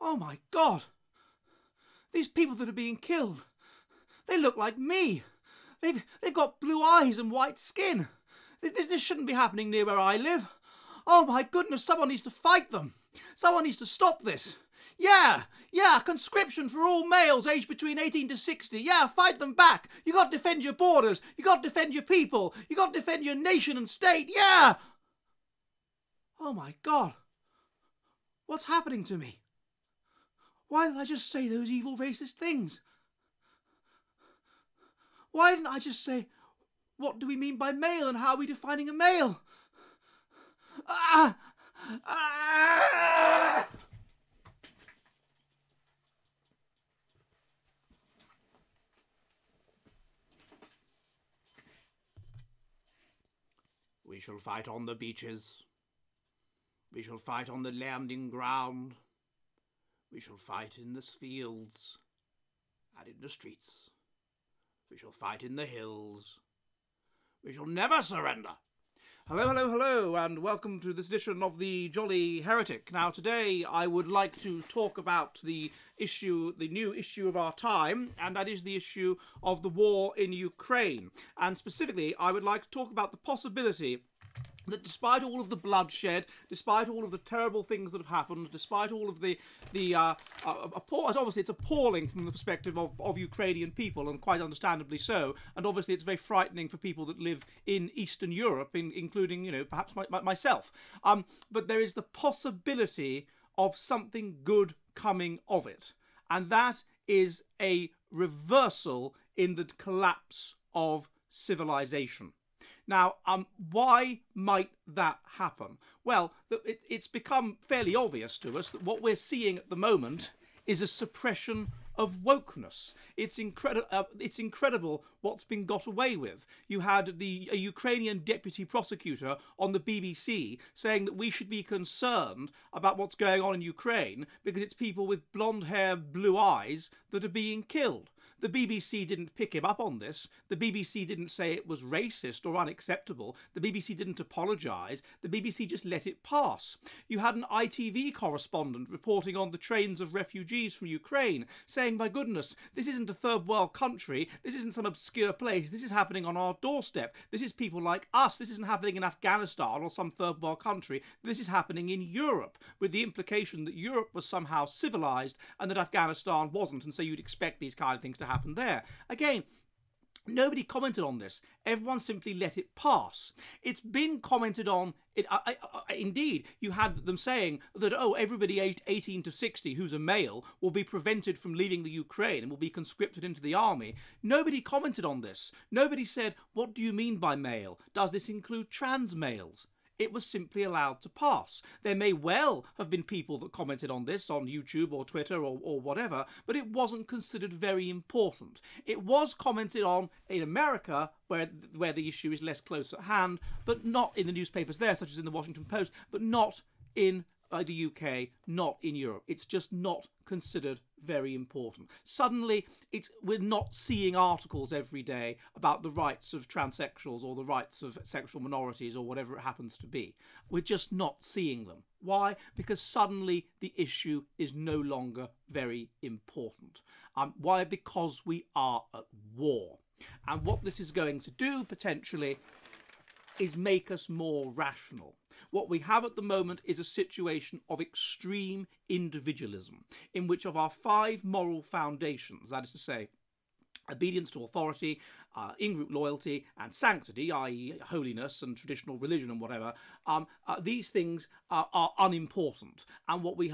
Oh my God! These people that are being killed, they look like me. They've got blue eyes and white skin. This shouldn't be happening near where I live. Oh my goodness, someone needs to fight them. Someone needs to stop this. Yeah, conscription for all males aged between 18 to 60. Yeah, fight them back. You got to defend your borders. You got to defend your people. You got to defend your nation and state. Yeah. Oh my God. What's happening to me? Why did I just say those evil racist things? Why didn't I just say, what do we mean by male and how are we defining a male? We shall fight on the beaches. We shall fight on the landing ground. We shall fight in the fields and in the streets. We shall fight in the hills. We shall never surrender. Hello, and welcome to this edition of the Jolly Heretic. Now, today I would like to talk about the new issue of our time, and that is the issue of the war in Ukraine. And specifically, I would like to talk about the possibility that despite all of the bloodshed, despite all of the terrible things that have happened, despite all of obviously it's appalling from the perspective of Ukrainian people, and quite understandably so, and obviously it's very frightening for people that live in Eastern Europe, including, you know, perhaps myself. But there is the possibility of something good coming of it, and that is a reversal in the collapse of civilization. Now, why might that happen? Well, it's become fairly obvious to us that what we're seeing at the moment is a suppression of wokeness. It's incredible what's been got away with. You had a Ukrainian deputy prosecutor on the BBC saying that we should be concerned about what's going on in Ukraine because it's people with blonde hair, blue eyes that are being killed. The BBC didn't pick him up on this. The BBC didn't say it was racist or unacceptable. The BBC didn't apologise. The BBC just let it pass. You had an ITV correspondent reporting on the trains of refugees from Ukraine, saying, my goodness, this isn't a third world country. This isn't some obscure place. This is happening on our doorstep. This is people like us. This isn't happening in Afghanistan or some third world country. This is happening in Europe, with the implication that Europe was somehow civilised and that Afghanistan wasn't, and so you'd expect these kind of things to happen there. Again, nobody commented on this. Everyone simply let it pass. It's been commented on. Indeed, you had them saying that, oh, everybody aged 18 to 60 who's a male will be prevented from leaving the Ukraine and will be conscripted into the army. Nobody commented on this. Nobody said, what do you mean by male? Does this include trans males? It was simply allowed to pass. There may well have been people that commented on this on YouTube or Twitter or whatever, but it wasn't considered very important. It was commented on in America, where the issue is less close at hand, but not in the newspapers there, such as in the Washington Post, but not in the UK, not in Europe. It's just not considered very important. Suddenly, we're not seeing articles every day about the rights of transsexuals or the rights of sexual minorities or whatever it happens to be. We're just not seeing them. Why? Because suddenly the issue is no longer very important. Why? Because we are at war. And what this is going to do, potentially, is make us more rational. What we have at the moment is a situation of extreme individualism, in which of our 5 moral foundations, that is to say, obedience to authority, in-group loyalty, and sanctity, i.e. holiness and traditional religion and whatever, these things are unimportant. And what we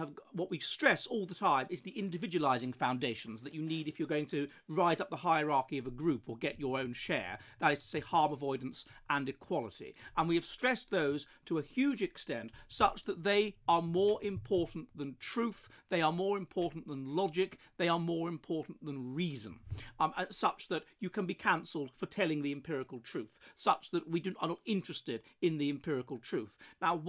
stress all the time is the individualizing foundations that you need if you're going to rise up the hierarchy of a group or get your own share. That is to say, harm avoidance and equality. And we have stressed those to a huge extent, such that they are more important than truth, they are more important than logic, they are more important than reason, such that you can be cancelled for telling the empirical truth, such that we are not interested in the empirical truth. Now,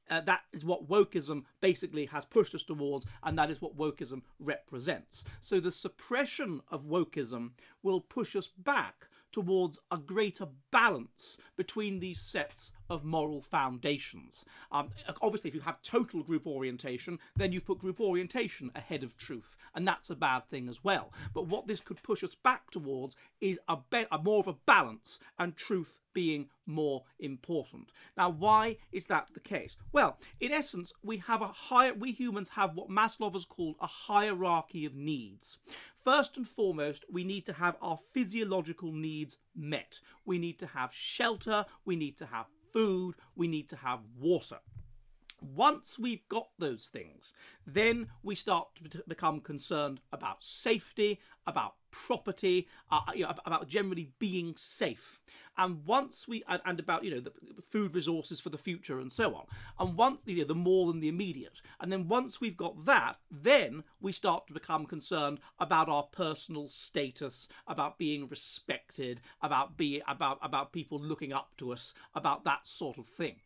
that is what wokeism basically has pushed us towards, and that is what wokeism represents. So the suppression of wokeism will push us back towards a greater balance between these sets of moral foundations. Obviously, if you have total group orientation, then you put group orientation ahead of truth, and that's a bad thing as well. But what this could push us back towards is a more of a balance, and truth being more important. Now, why is that the case? Well, in essence, we humans have what Maslow has called a hierarchy of needs. First and foremost, we need to have our physiological needs met. We need to have shelter, we need to have food, we need to have water. Once we've got those things, then we start to become concerned about safety, about property, about generally being safe, and about the food resources for the future and so on. And once the more than the immediate, and then once we've got that, then we start to become concerned about our personal status, about being respected, about people looking up to us, about that sort of thing.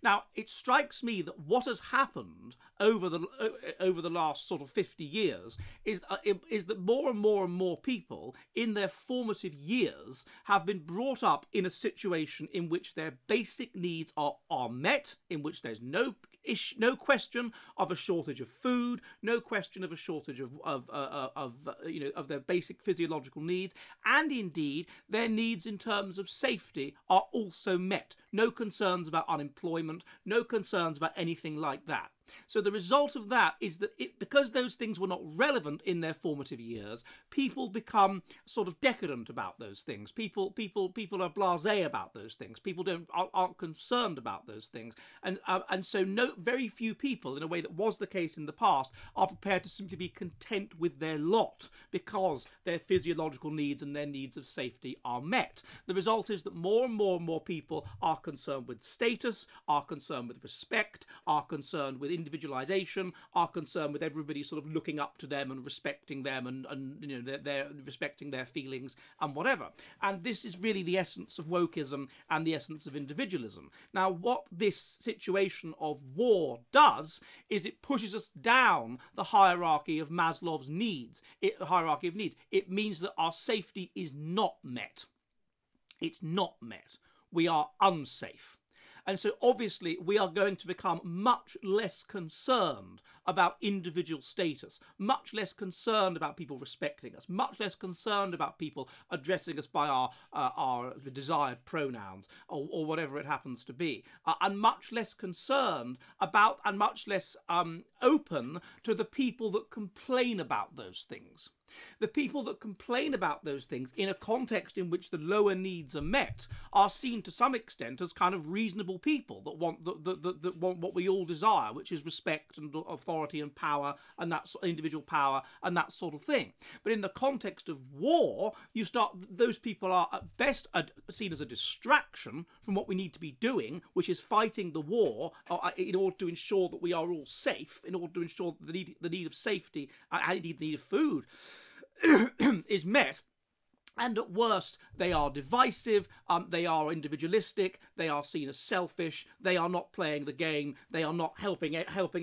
Now, it strikes me that what has happened over the last sort of 50 years is that more and more people in their formative years have been brought up in a situation in which their basic needs are met, in which there's no question of a shortage of food, no question of a shortage of their basic physiological needs, and indeed their needs in terms of safety are also met. No concerns about unemployment, no concerns about anything like that. So the result of that is that because those things were not relevant in their formative years, people become sort of decadent about those things. People are blasé about those things. People aren't concerned about those things, and so very few people, in a way that was the case in the past, are prepared to simply be content with their lot because their physiological needs and their needs of safety are met. The result is that more and more people are concerned with status, are concerned with respect, are concerned with individualization, are concerned with everybody sort of looking up to them and respecting them, and they're respecting their feelings and whatever. And this is really the essence of wokeism and the essence of individualism. Now, what this situation of war does is it pushes us down the hierarchy of Maslow's needs. It means that our safety is not met. It's not met. We are unsafe. And so obviously we are going to become much less concerned about individual status, much less concerned about people respecting us, much less concerned about people addressing us by our desired pronouns or whatever it happens to be, and much less concerned about and much less open to the people that complain about those things. The people that complain about those things in a context in which the lower needs are met are seen to some extent as kind of reasonable people that want that want what we all desire, which is respect and authority and power and that sort of individual power and that sort of thing. But in the context of war, those people are at best seen as a distraction from what we need to be doing, which is fighting the war in order to ensure that we are all safe, in order to ensure that the need of safety and indeed the need of food is met. And at worst, they are divisive, they are individualistic, they are seen as selfish, they are not playing the game, they are not helping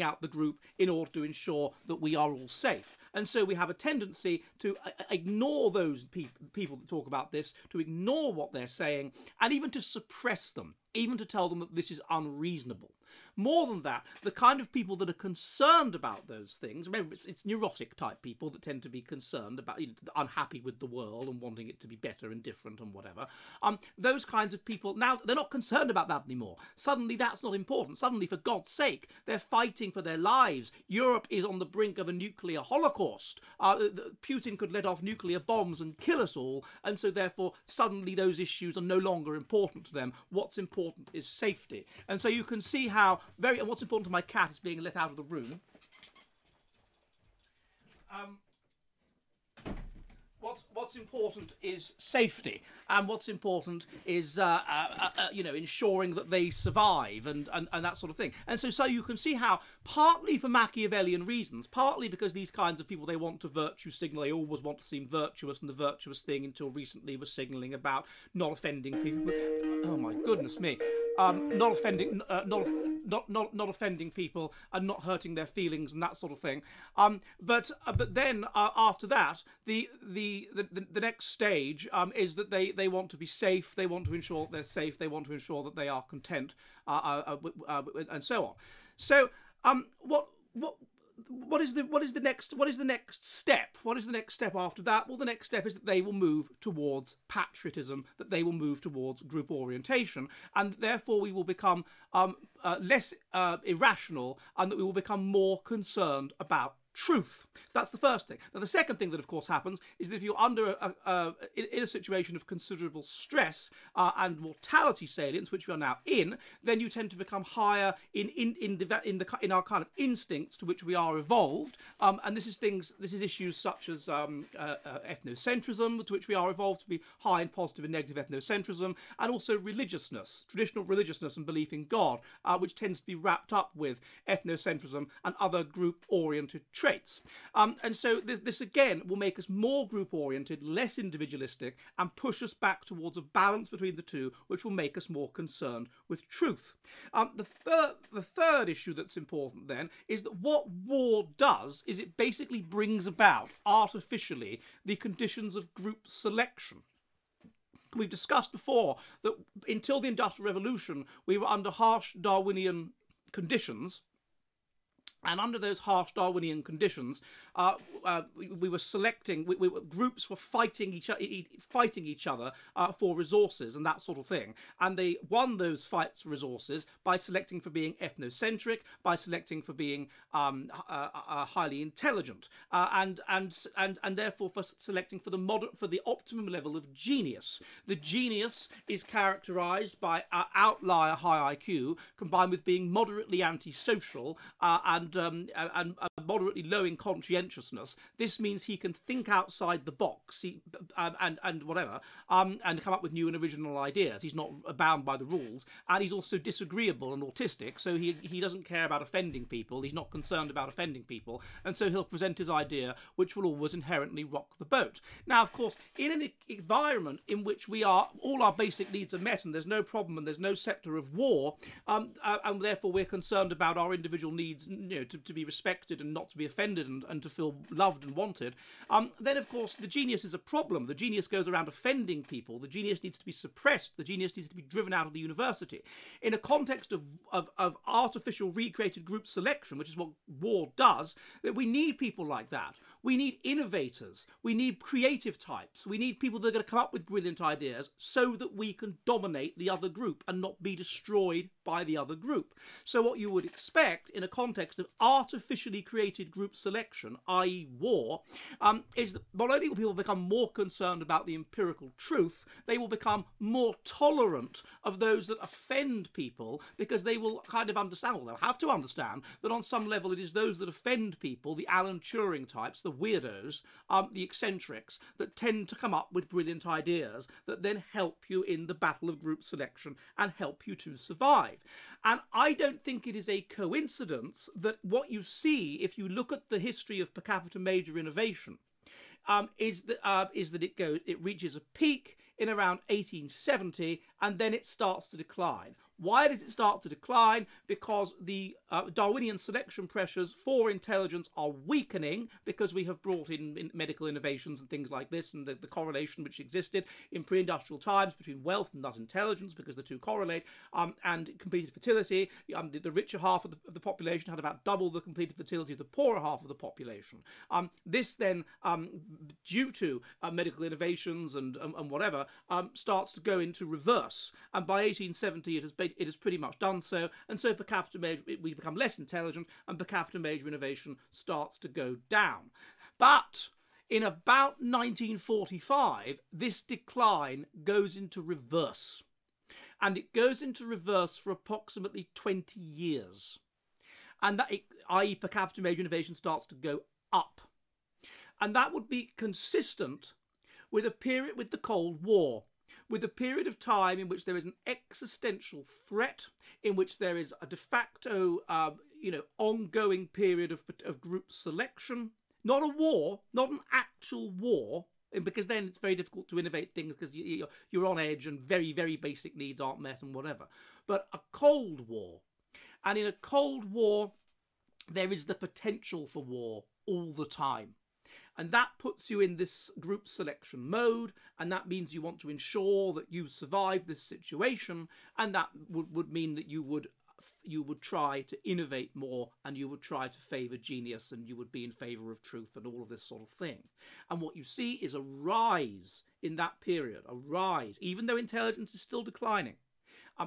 out the group in order to ensure that we are all safe. And so we have a tendency to ignore those people that talk about this, to ignore what they're saying, and even to suppress them, even to tell them that this is unreasonable. More than that, the kind of people that are concerned about those things, remember it's neurotic type people that tend to be concerned about, unhappy with the world and wanting it to be better and different and whatever. Those kinds of people, now they're not concerned about that anymore. Suddenly that's not important. Suddenly, for God's sake, they're fighting for their lives. Europe is on the brink of a nuclear holocaust. Putin could let off nuclear bombs and kill us all, and so therefore suddenly those issues are no longer important to them. What's important is safety. And so you can see how and what's important to my cat is being let out of the room. What's important is safety, and what's important is ensuring that they survive and that sort of thing. And so you can see how, partly for Machiavellian reasons, partly because these kinds of people, they want to virtue signal, they always want to seem virtuous, and the virtuous thing until recently was signalling about not offending people. Oh my goodness me. Not offending people and not hurting their feelings and that sort of thing. But then after that, the the next stage is that they want to be safe. They want to ensure that they're safe. They want to ensure that they are content, and so on. So what is the next step? What is the next step after that? Well, the next step is that they will move towards patriotism, that they will move towards group orientation, and therefore we will become less irrational, and that we will become more concerned about truth. So that's the first thing. Now, the second thing that, of course, happens is that if you're under in a situation of considerable stress and mortality salience, which we are now in, then you tend to become higher in our kind of instincts to which we are evolved. And this is issues such as ethnocentrism, to which we are evolved to be high in positive and negative ethnocentrism, and also religiousness, traditional religiousness and belief in God, which tends to be wrapped up with ethnocentrism and other group-oriented traits. And so this again will make us more group-oriented, less individualistic, and push us back towards a balance between the two, which will make us more concerned with truth. The third issue that's important then is that what war does is it basically brings about artificially the conditions of group selection. We've discussed before that until the Industrial Revolution we were under harsh Darwinian conditions. And under those harsh Darwinian conditions, we were selecting. Groups were fighting each other for resources and that sort of thing. And they won those fights for resources by selecting for being ethnocentric, by selecting for being highly intelligent, and therefore for selecting for the optimum level of genius. The genius is characterised by outlier high IQ combined with being moderately antisocial and moderately low in conscientiousness. This means he can think outside the box and whatever, and come up with new and original ideas. He's not bound by the rules, and he's also disagreeable and autistic, so he doesn't care about offending people. He's not concerned about offending people, and so he'll present his idea, which will always inherently rock the boat. Now, of course, in an environment in which all our basic needs are met, and there's no problem, and there's no sceptre of war, and therefore we're concerned about our individual needs, to be respected and not to be offended and to feel loved and wanted, then of course the genius is a problem. The genius goes around offending people. The genius needs to be suppressed. The genius needs to be driven out of the university. In a context of artificial recreated group selection, which is what war does, that we need people like that. We need innovators. We need creative types. We need people that are going to come up with brilliant ideas so that we can dominate the other group and not be destroyed by the other group. So what you would expect in a context of artificially created group selection, i.e. war, is that not only will people become more concerned about the empirical truth, they will become more tolerant of those that offend people, because they will kind of understand, well, they'll have to understand that on some level it is those that offend people, the Alan Turing types, the weirdos, the eccentrics, that tend to come up with brilliant ideas that then help you in the battle of group selection and help you to survive. And I don't think it is a coincidence that what you see, if you look at the history of per capita major innovation, is that it reaches a peak in around 1870, and then it starts to decline. Why does it start to decline? Because the Darwinian selection pressures for intelligence are weakening, because we have brought in medical innovations and things like this, and the correlation which existed in pre-industrial times between wealth and thus intelligence, because the two correlate, and completed fertility. The richer half of the population had about double the completed fertility of the poorer half of the population. This then, due to medical innovations and whatever, starts to go into reverse. And by 1870, it has pretty much done so, and so per capita major, we become less intelligent, and per capita major innovation starts to go down. But in about 1945, this decline goes into reverse, and it goes into reverse for approximately 20 years, and that, i.e. per capita major innovation starts to go up, and that would be consistent with a period with the Cold War, with a period of time in which there is an existential threat, in which there is a de facto, ongoing period of group selection. Not a war, not an actual war, because then it's very difficult to innovate things, because you're on edge and very, very basic needs aren't met and whatever. But a Cold War. And in a Cold War, there is the potential for war all the time. And that puts you in this group selection mode, and that means you want to ensure that you survive this situation, and that would mean that you would try to innovate more, and you would try to favour genius, and you would be in favour of truth and all of this sort of thing. And what you see is a rise in that period, a rise, even though intelligence is still declining.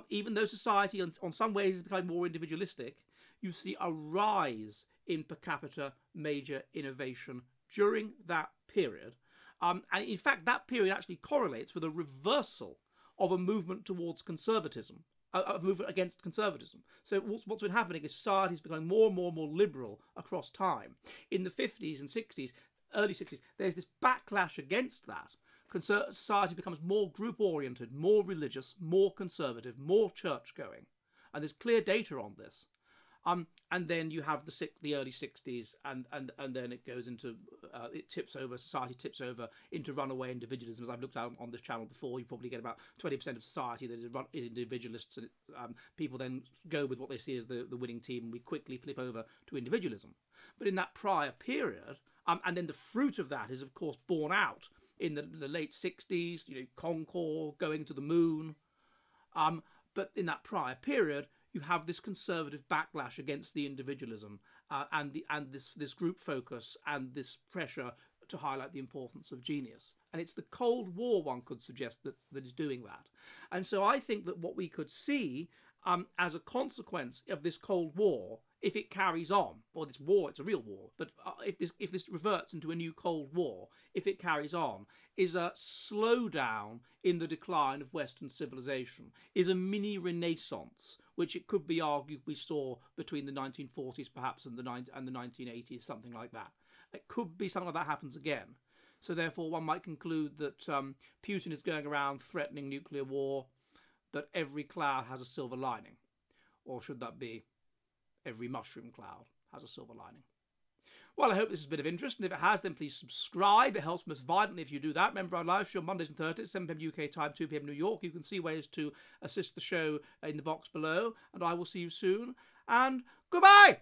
Even though society on some ways is becoming more individualistic, you see a rise in per capita major innovation during that period. And in fact, that period actually correlates with a reversal of a movement towards conservatism, a movement against conservatism. So what's been happening is society is becoming more and more and more liberal across time. In the 50s and 60s, early 60s, there's this backlash against that. Society becomes more group-oriented, more religious, more conservative, more church-going. And there's clear data on this. And then you have the early 60s, and then it goes into, society tips over into runaway individualism. As I've looked at on this channel before, you probably get about 20% of society that is individualists, and people then go with what they see as the winning team, and we quickly flip over to individualism. But in that prior period, and then the fruit of that is, of course, borne out in the late 60s, Concorde, going to the moon. But in that prior period, you have this conservative backlash against the individualism and this group focus and this pressure to highlight the importance of genius. And it's the Cold War, one could suggest, that is doing that. And so I think that what we could see as a consequence of this Cold War, if it carries on, or this war, it's a real war, but if this reverts into a new Cold War, if it carries on, is a slowdown in the decline of Western civilization, is a mini renaissance, which it could be argued we saw between the 1940s perhaps and the 1980s, something like that. It could be something like that happens again. So therefore one might conclude that Putin is going around threatening nuclear war, but every cloud has a silver lining. Or should that be every mushroom cloud has a silver lining? Well, I hope this is a bit of interest, and if it has, then please subscribe. It helps most violently if you do that. Remember, our live show on Mondays and Thursdays, 7 p.m. UK time, 2 p.m. New York. You can see ways to assist the show in the box below, and I will see you soon. And goodbye!